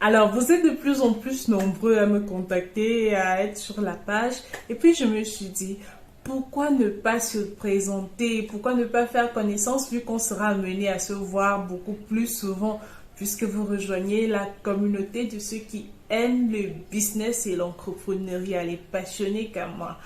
Alors, vous êtes de plus en plus nombreux à me contacter, à être sur la page. Et puis, je me suis dit, pourquoi ne pas se présenter? Pourquoi ne pas faire connaissance vu qu'on sera amené à se voir beaucoup plus souvent puisque vous rejoignez la communauté de ceux qui aiment le business et l'entrepreneuriat, les passionnés comme moi.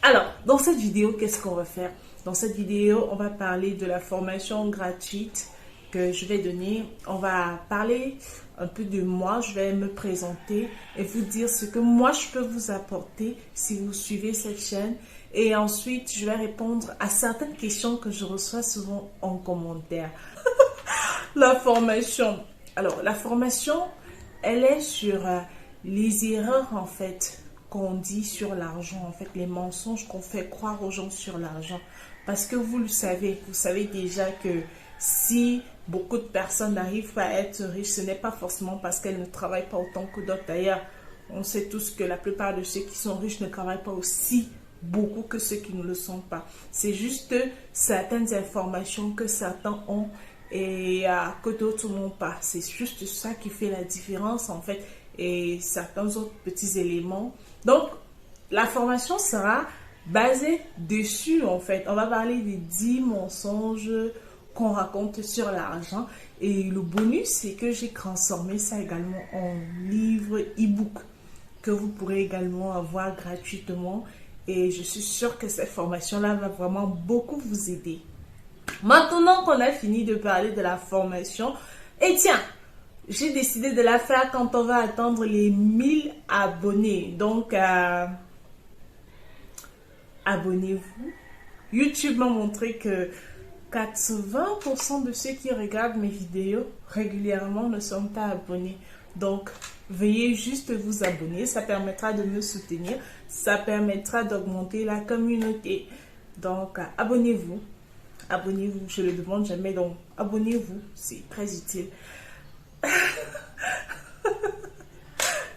Alors, dans cette vidéo, qu'est-ce qu'on va faire? Dans cette vidéo, on va parler de la formation gratuite que je vais donner. On va parler un peu de moi, je vais me présenter et vous dire ce que moi je peux vous apporter si vous suivez cette chaîne. Et ensuite, je vais répondre à certaines questions que je reçois souvent en commentaire. La formation. Alors, la formation, elle est sur les erreurs en fait qu'on dit sur l'argent, en fait, les mensonges qu'on fait croire aux gens sur l'argent. Parce que vous le savez, vous savez déjà que si beaucoup de personnes n'arrivent pas à être riches, ce n'est pas forcément parce qu'elles ne travaillent pas autant que d'autres. D'ailleurs, on sait tous que la plupart de ceux qui sont riches ne travaillent pas aussi beaucoup que ceux qui ne le sont pas. C'est juste certaines informations que certains ont et que d'autres n'ont pas. C'est juste ça qui fait la différence en fait et certains autres petits éléments. Donc, la formation sera basée dessus en fait. On va parler des 10 mensonges qu'on raconte sur l'argent. Et le bonus, c'est que j'ai transformé ça également en livre e-book que vous pourrez également avoir gratuitement. Et je suis sûre que cette formation-là va vraiment beaucoup vous aider. Maintenant qu'on a fini de parler de la formation, et tiens, j'ai décidé de la faire quand on va atteindre les 1000 abonnés. Donc, abonnez-vous. YouTube m'a montré que 80% de ceux qui regardent mes vidéos régulièrement ne sont pas abonnés. Donc, veuillez juste vous abonner. Ça permettra de me soutenir. Ça permettra d'augmenter la communauté. Donc, abonnez-vous. Abonnez-vous. Je ne le demande jamais. Donc, abonnez-vous. C'est très utile.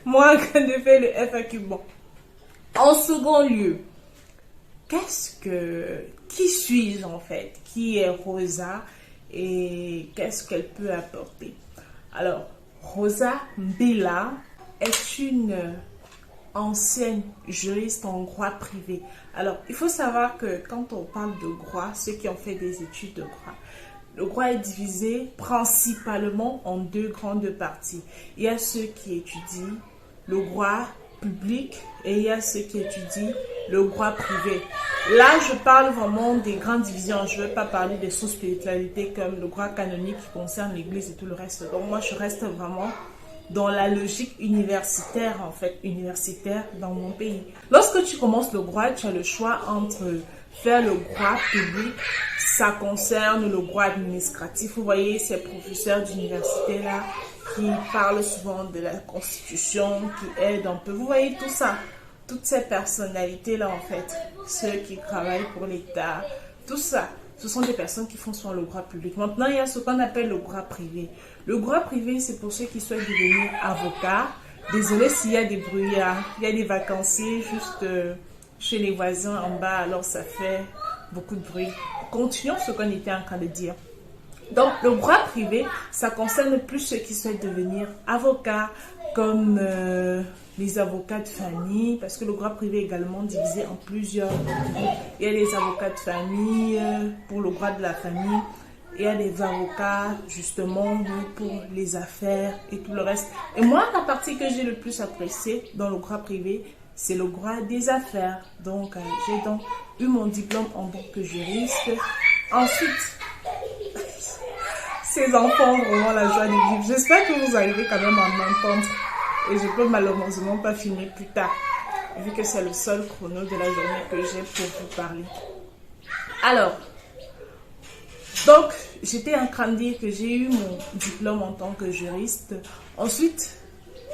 Moi, quand je fais le FAQ, bon. En second lieu, qui suis-je en fait? Qui est Rosa et qu'est-ce qu'elle peut apporter? Alors, Rosa Mbela est une ancienne juriste en droit privé. Alors, il faut savoir que quand on parle de droit, ceux qui ont fait des études de droit, le droit est divisé principalement en deux grandes parties. Il y a ceux qui étudient le droit public et il y a ceux qui étudient le droit privé. Là, je parle vraiment des grandes divisions. Je ne vais pas parler des sous-spiritualités comme le droit canonique qui concerne l'église et tout le reste. Donc moi, je reste vraiment dans la logique universitaire, en fait, universitaire dans mon pays. Lorsque tu commences le droit, tu as le choix entre faire le droit public, ça concerne le droit administratif. Vous voyez ces professeurs d'université là qui parlent souvent de la constitution, qui aident un peu. Vous voyez tout ça, toutes ces personnalités là en fait, ceux qui travaillent pour l'État, tout ça. Ce sont des personnes qui font souvent le droit public. Maintenant, il y a ce qu'on appelle le droit privé. Le droit privé, c'est pour ceux qui souhaitent devenir avocats. Désolé s'il y a des brouillards. Il y a des vacanciers juste chez les voisins en bas, alors ça fait beaucoup de bruit. Continuons ce qu'on était en train de dire. Donc, le droit privé, ça concerne plus ceux qui souhaitent devenir avocats, comme les avocats de famille, parce que le droit privé est également divisé en plusieurs groupes. Il y a les avocats de famille pour le droit de la famille, il y a des avocats justement pour les affaires et tout le reste. Et moi, la partie que j'ai le plus appréciée dans le droit privé, c'est le droit des affaires. Donc, j'ai donc eu mon diplôme en tant que juriste. Ensuite, ces enfants ont vraiment la joie de vivre. J'espère que vous arrivez quand même à m'entendre. Et je peux malheureusement pas filmer plus tard, vu que c'est le seul chrono de la journée que j'ai pour vous parler. Alors, donc, j'étais en train de dire que j'ai eu mon diplôme en tant que juriste. Ensuite,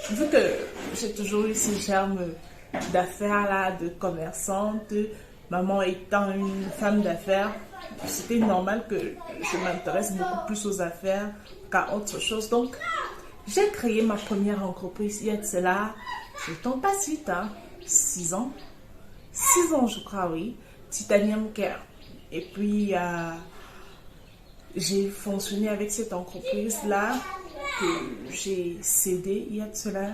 vu que j'ai toujours eu ces germes d'affaires là, de commerçante, maman étant une femme d'affaires, c'était normal que je m'intéresse beaucoup plus aux affaires qu'à autre chose. Donc, j'ai créé ma première entreprise il y a de cela, je ne tombe pas si vite, 6 ans. 6 ans, je crois, oui. Titanium Care. Et puis, j'ai fonctionné avec cette entreprise-là que j'ai cédé il y a de cela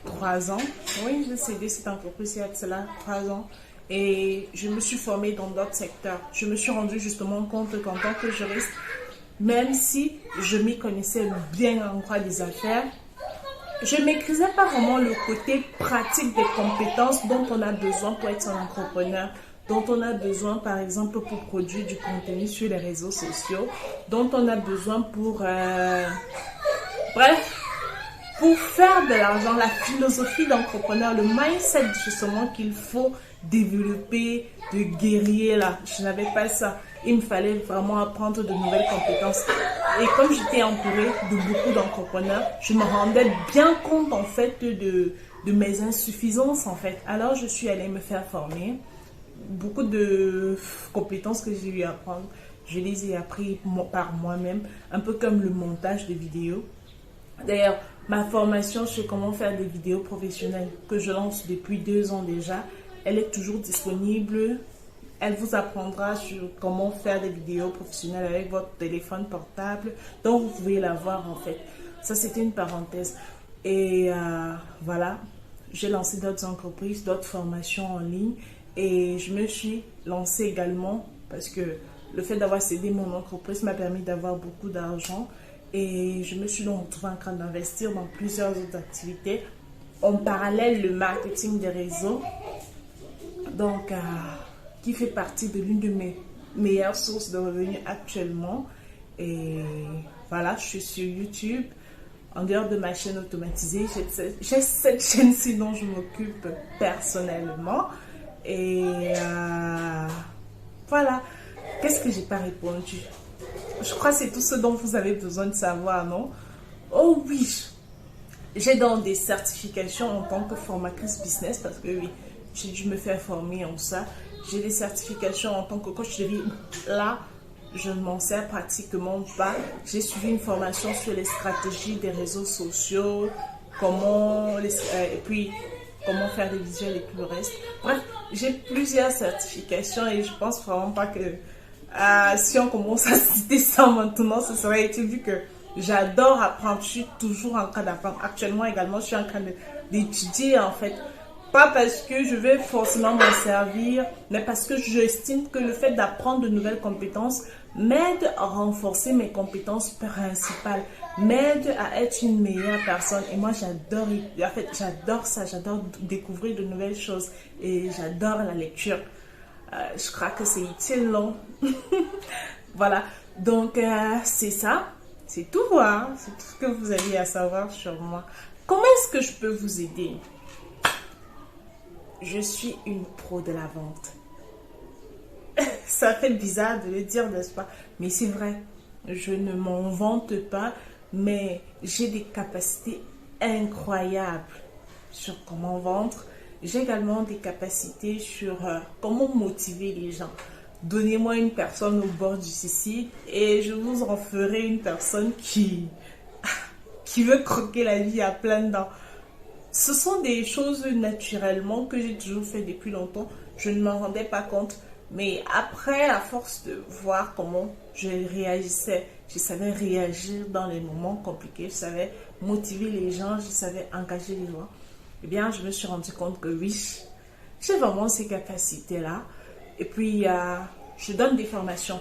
3 ans. Oui, j'ai cédé cette entreprise il y a de cela 3 ans. Et je me suis formée dans d'autres secteurs. Je me suis rendu justement compte qu'en tant que juriste, même si je m'y connaissais bien en droit des affaires, je ne maîtrisais pas vraiment le côté pratique des compétences dont on a besoin pour être un entrepreneur, dont on a besoin par exemple pour produire du contenu sur les réseaux sociaux, dont on a besoin pour... Bref, pour faire de l'argent, la philosophie d'entrepreneur, le mindset justement qu'il faut développer, de guerrier là, je n'avais pas ça. Il me fallait vraiment apprendre de nouvelles compétences. Et comme j'étais entourée de beaucoup d'entrepreneurs, je me rendais bien compte en fait de mes insuffisances en fait. Alors je suis allée me faire former. Beaucoup de compétences que j'ai eu à apprendre, je les ai appris par moi-même, un peu comme le montage de vidéos. D'ailleurs, ma formation sur comment faire des vidéos professionnelles que je lance depuis 2 ans déjà, elle est toujours disponible. Elle vous apprendra sur comment faire des vidéos professionnelles avec votre téléphone portable. Donc, vous pouvez la voir en fait. Ça, c'était une parenthèse. Et voilà, j'ai lancé d'autres entreprises, d'autres formations en ligne. Et je me suis lancée également parce que le fait d'avoir cédé mon entreprise m'a permis d'avoir beaucoup d'argent. Et je me suis donc retrouvée en train d'investir dans plusieurs autres activités. En parallèle, le marketing des réseaux. Donc, qui fait partie de l'une de mes meilleures sources de revenus actuellement. Et voilà, je suis sur YouTube. En dehors de ma chaîne automatisée, j'ai cette chaîne-ci dont je m'occupe personnellement. Et voilà. Qu'est-ce que j'ai pas répondu? Je crois que c'est tout ce dont vous avez besoin de savoir, non? Oh oui, j'ai donc des certifications en tant que formatrice business parce que oui, je me fais former en ça. J'ai des certifications en tant que coach de vie. Là, je ne m'en sers pratiquement pas. J'ai suivi une formation sur les stratégies des réseaux sociaux, et puis comment faire des visuels et tout le reste. Bref, j'ai plusieurs certifications et je pense vraiment pas que si on commence à citer ça maintenant, ce serait utile vu que j'adore apprendre. Je suis toujours en train d'apprendre. Actuellement également, je suis en train d'étudier en fait. Pas parce que je vais forcément m'en servir, mais parce que j'estime que le fait d'apprendre de nouvelles compétences m'aide à renforcer mes compétences principales, m'aide à être une meilleure personne. Et moi, j'adore ça, j'adore découvrir de nouvelles choses et j'adore la lecture. Je crois que c'est utile, non? Voilà, donc c'est ça, c'est tout, hein? C'est tout ce que vous avez à savoir sur moi. Comment est-ce que je peux vous aider? Je suis une pro de la vente. Ça fait bizarre de le dire, n'est-ce pas? Mais c'est vrai, je ne m'en vante pas, mais j'ai des capacités incroyables sur comment vendre. J'ai également des capacités sur comment motiver les gens. Donnez-moi une personne au bord du suicide et je vous en ferai une personne qui veut croquer la vie à pleines dents. Ce sont des choses naturellement que j'ai toujours fait depuis longtemps. Je ne m'en rendais pas compte. Mais après, à force de voir comment je réagissais, je savais réagir dans les moments compliqués, je savais motiver les gens, je savais engager les gens. Eh bien, je me suis rendu compte que oui, j'ai vraiment ces capacités-là. Et puis, je donne des formations.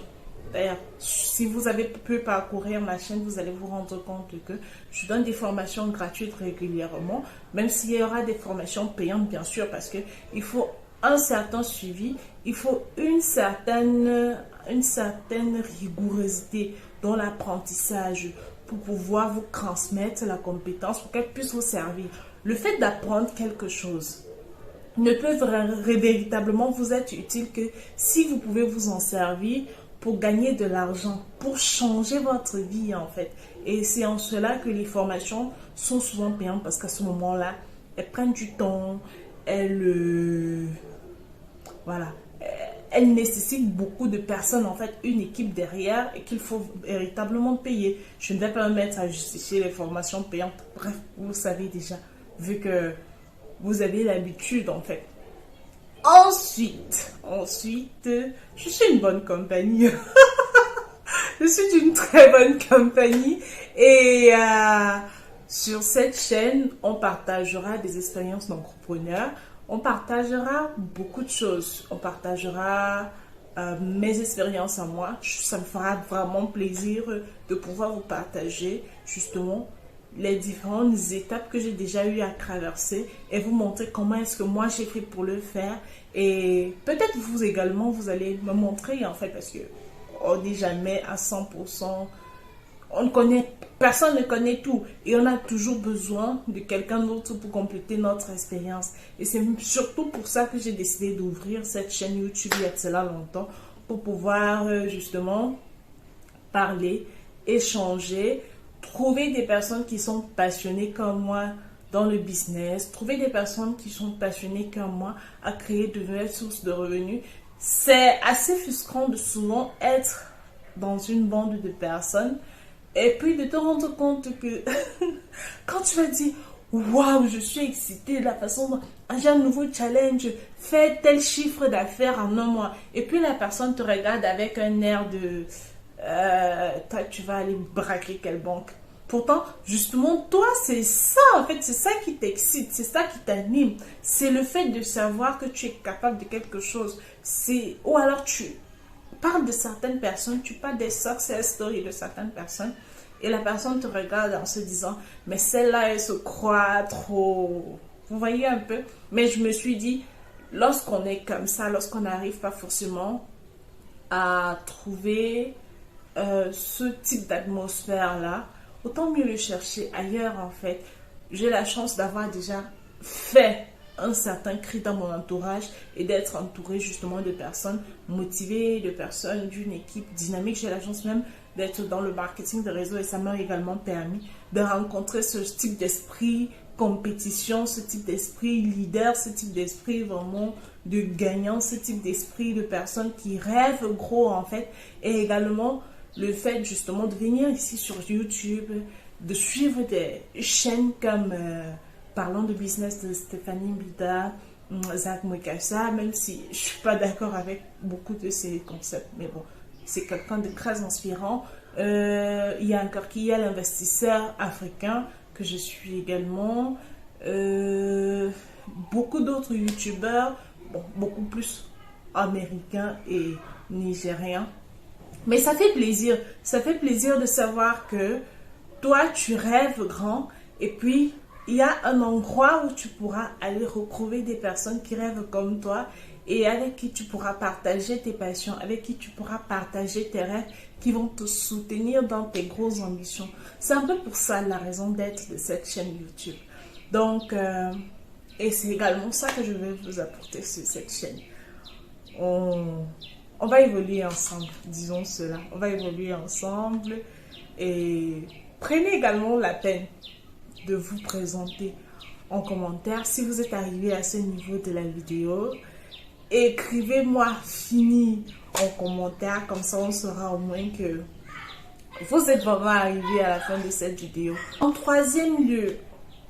D'ailleurs, si vous avez pu parcourir ma chaîne, vous allez vous rendre compte que je donne des formations gratuites régulièrement, même s'il y aura des formations payantes, bien sûr, parce qu'il faut un certain suivi, il faut une certaine rigourosité dans l'apprentissage pour pouvoir vous transmettre la compétence, pour qu'elle puisse vous servir. Le fait d'apprendre quelque chose ne peut véritablement vous être utile que si vous pouvez vous en servir pour gagner de l'argent, pour changer votre vie en fait. Et c'est en cela que les formations sont souvent payantes parce qu'à ce moment-là, elles prennent du temps, elles nécessitent beaucoup de personnes, en fait, une équipe derrière et qu'il faut véritablement payer. Je ne vais pas me mettre à justifier les formations payantes. Bref, vous le savez déjà, vu que vous avez l'habitude en fait. Ensuite, je suis une bonne compagnie. Je suis d'une très bonne compagnie et sur cette chaîne, on partagera des expériences d'entrepreneurs, on partagera beaucoup de choses, on partagera mes expériences à moi. Ça me fera vraiment plaisir de pouvoir vous partager justement les différentes étapes que j'ai déjà eu à traverser et vous montrer comment est-ce que moi j'ai fait pour le faire. Et peut-être vous également, vous allez me montrer en fait, parce que on n'est jamais à 100%, on connaît, personne ne connaît tout et on a toujours besoin de quelqu'un d'autre pour compléter notre expérience. Et c'est surtout pour ça que j'ai décidé d'ouvrir cette chaîne YouTube il y a de cela longtemps, pour pouvoir justement parler, échanger, trouver des personnes qui sont passionnées comme moi dans le business, trouver des personnes qui sont passionnées comme moi à créer de nouvelles sources de revenus. C'est assez frustrant de souvent être dans une bande de personnes et puis de te rendre compte que quand tu vas dire waouh, je suis excitée de la façon dont j'ai un nouveau challenge, fais tel chiffre d'affaires en un mois, et puis la personne te regarde avec un air de toi tu vas aller braquer quelle banque. Pourtant, justement, toi, c'est ça, en fait, c'est ça qui t'excite, c'est ça qui t'anime. C'est le fait de savoir que tu es capable de quelque chose. Ou alors tu parles de certaines personnes, tu parles des success stories de certaines personnes, et la personne te regarde en se disant, mais celle-là, elle se croit trop. Vous voyez un peu? Mais je me suis dit, lorsqu'on est comme ça, lorsqu'on n'arrive pas forcément à trouver ce type d'atmosphère-là, autant mieux le chercher ailleurs en fait. J'ai la chance d'avoir déjà fait un certain cri dans mon entourage et d'être entourée justement de personnes motivées, de personnes d'une équipe dynamique. J'ai la chance même d'être dans le marketing de réseau et ça m'a également permis de rencontrer ce type d'esprit compétition, ce type d'esprit leader, ce type d'esprit vraiment de gagnant, ce type d'esprit de personnes qui rêvent gros en fait, et également le fait justement de venir ici sur YouTube, de suivre des chaînes comme Parlons de business de Stéphanie Mbida, Zach Mwekassa, même si je ne suis pas d'accord avec beaucoup de ces concepts, mais bon, c'est quelqu'un de très inspirant. Il y a encore qui est l'investisseur africain que je suis également. Beaucoup d'autres youtubeurs, bon, beaucoup plus américains et nigériens. Mais ça fait plaisir de savoir que toi, tu rêves grand et puis il y a un endroit où tu pourras aller retrouver des personnes qui rêvent comme toi et avec qui tu pourras partager tes passions, avec qui tu pourras partager tes rêves qui vont te soutenir dans tes grosses ambitions. C'est un peu pour ça la raison d'être de cette chaîne YouTube. Donc, et c'est également ça que je vais vous apporter sur cette chaîne. On va évoluer ensemble, disons cela. On va évoluer ensemble et prenez également la peine de vous présenter en commentaire. Si vous êtes arrivé à ce niveau de la vidéo, écrivez-moi fini en commentaire, comme ça on saura au moins que vous êtes vraiment arrivé à la fin de cette vidéo. En troisième lieu,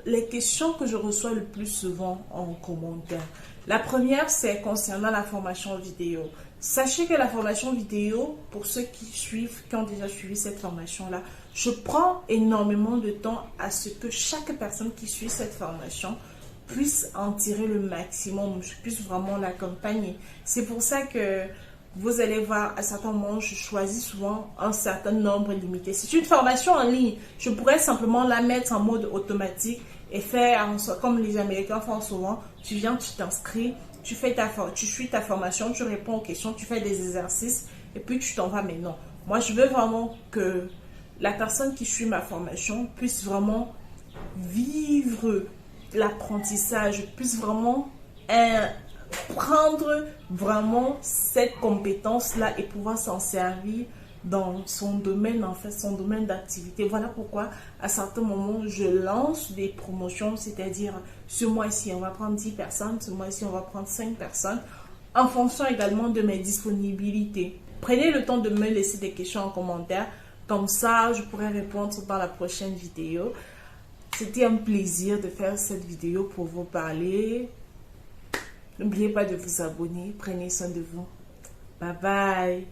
les questions que je reçois le plus souvent en commentaire. La première, c'est concernant la formation vidéo. Sachez que la formation vidéo, pour ceux qui suivent, qui ont déjà suivi cette formation-là, je prends énormément de temps à ce que chaque personne qui suit cette formation puisse en tirer le maximum, je puisse vraiment l'accompagner. C'est pour ça que vous allez voir, à certains moments, je choisis souvent un certain nombre limité. C'est une formation en ligne. Je pourrais simplement la mettre en mode automatique et faire comme les Américains font souvent. Tu viens, tu t'inscris, tu suis ta formation, tu réponds aux questions, tu fais des exercices et puis tu t'en vas. Mais non, moi je veux vraiment que la personne qui suit ma formation puisse vraiment vivre l'apprentissage, puisse vraiment prendre vraiment cette compétence-là et pouvoir s'en servir dans son domaine, en fait, son domaine d'activité. Voilà pourquoi, à certains moments, je lance des promotions, c'est-à-dire, ce mois-ci, on va prendre 10 personnes, ce mois-ci, on va prendre 5 personnes, en fonction également de mes disponibilités. Prenez le temps de me laisser des questions en commentaire, comme ça, je pourrai répondre dans la prochaine vidéo. C'était un plaisir de faire cette vidéo pour vous parler. N'oubliez pas de vous abonner. Prenez soin de vous. Bye bye.